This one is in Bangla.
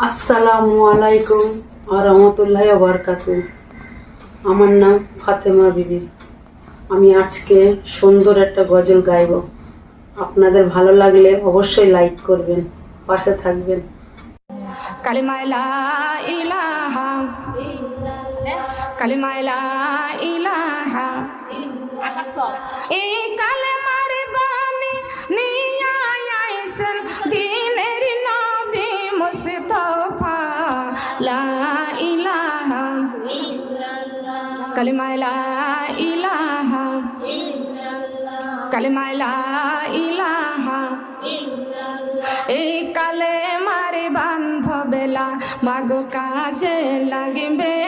আসসালামু আলাইকুম ওয়া রাহমাতুল্লাহি ওয়া বারাকাতুহু। আমার নাম ফাতেমা বিবি। আমি আজকে সুন্দর একটা গজল গাইব। আপনাদের ভালো লাগলে অবশ্যই লাইক করবেন, পাশে থাকবেন। কালিমা লা ইলাহা কালিমা লা ইলাহা এই কালেমার বাণী নিয়ে আইছেন দিনের নবী মুস্তাফা। লা ইলাহা কালিমা লা ইলাহা কালিমা লা ইলাহা এই কালেমার বান্ধবেলা মাগো কাজে লাগবে